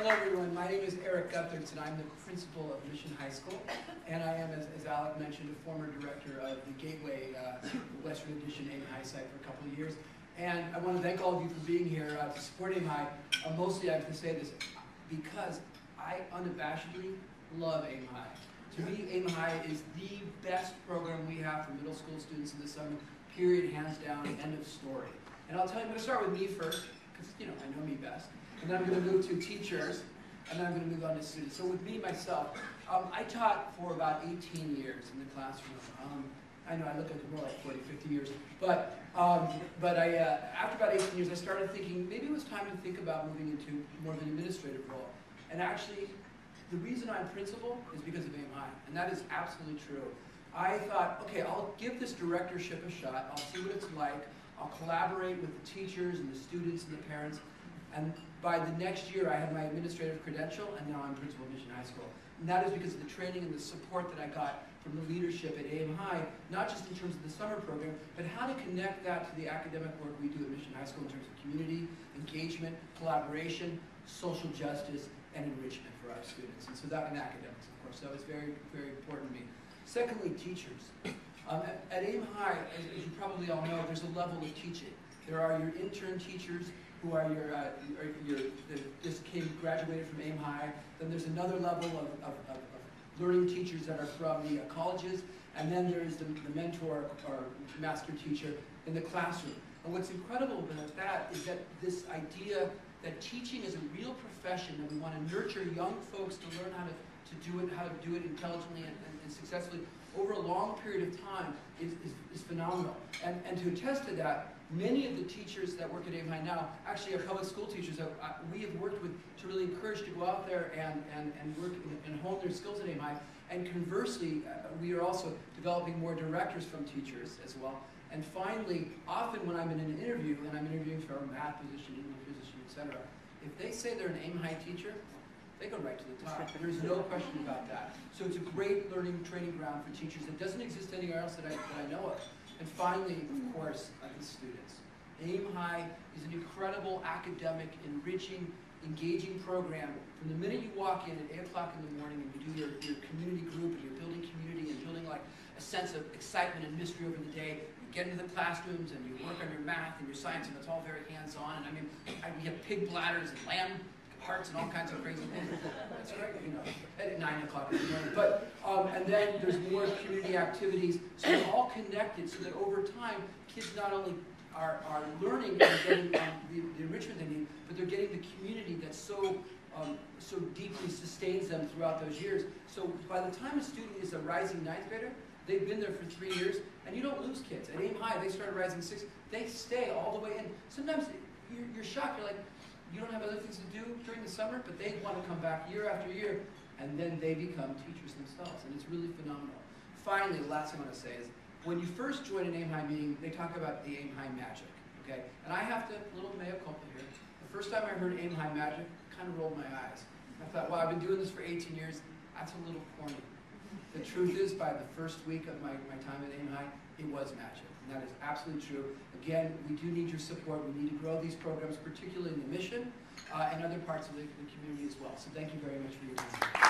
Hello everyone, my name is Eric Gutherz and I'm the principal of Mission High School, and I am, as Alec mentioned, a former director of the Gateway Western Addition Aim High site for a couple of years. And I want to thank all of you for being here to support Aim High. Mostly I have to say this because I unabashedly love Aim High. To me, Aim High is the best program we have for middle school students in the summer, period, hands down, end of story. And I'll tell you, I'm going to start with me first, because I know me best. And then I'm going to move to teachers, and then I'm going to move on to students. So with me, myself, I taught for about 18 years in the classroom. I know I look like more like 40, 50 years. But after about 18 years, I started thinking maybe it was time to think about moving into more of an administrative role. And actually, the reason I'm principal is because of Aim High, and that is absolutely true. I thought, okay, I'll give this directorship a shot. I'll see what it's like. I'll collaborate with the teachers and the students and the parents. And by the next year, I had my administrative credential, and now I'm principal of Mission High School. And that is because of the training and the support that I got from the leadership at Aim High, not just in terms of the summer program, but how to connect that to the academic work we do at Mission High School in terms of community, engagement, collaboration, social justice, and enrichment for our students. And so that, and academics, of course, that was very, very important to me. Secondly, teachers. At Aim High, as you probably all know, there's a level of teaching. There are your intern teachers, who are just graduated from Aim High. Then there's another level of learning teachers that are from the colleges, and then there is the mentor or master teacher in the classroom. And what's incredible about that is that this idea that teaching is a real profession, and we want to nurture young folks to learn how to do it intelligently and successfully over a long period of time is phenomenal. And to attest to that, many of the teachers that work at Aim High now actually are public school teachers that we have worked with to really encourage to go out there and work and hone their skills at Aim High. And conversely, we are also developing more directors from teachers as well. And finally, often when I'm in an interview, and I'm interviewing for a math position, English position, etc., if they say they're an Aim High teacher, they go right to the top. There's no question about that. So it's a great learning training ground for teachers that doesn't exist anywhere else that I know of. And finally, of course, the students. Aim High is an incredible academic, enriching, engaging program. From the minute you walk in at 8 o'clock in the morning and you do your community group and you're building community and building like a sense of excitement and mystery over the day, you get into the classrooms and you work on your math and your science, and it's all very hands-on. And I mean, we have pig bladders and lamb hearts and all kinds of crazy things. That's right, at 9 o'clock in the morning. But, and then there's more community activities. So they're all connected so that over time, kids not only are learning and getting the enrichment they need, but they're getting the community that so deeply sustains them throughout those years. So by the time a student is a rising ninth grader, they've been there for 3 years, and you don't lose kids. At Aim High, they started rising 6. They stay all the way in. Sometimes you're shocked. You're like, you don't have other things to do during the summer, but they want to come back year after year, and then they become teachers themselves, and it's really phenomenal. Finally, the last thing I want to say is, when you first join an Aim High meeting, they talk about the Aim High magic, okay? And I have to, a little mea culpa here. The first time I heard Aim High magic, I kind of rolled my eyes. I thought, wow, I've been doing this for 18 years. That's a little corny. The truth is, by the first week of my time at Aim High, it was magic. And that is absolutely true. Again, we do need your support. We need to grow these programs, particularly in the mission and other parts of the community as well. So thank you very much for your time.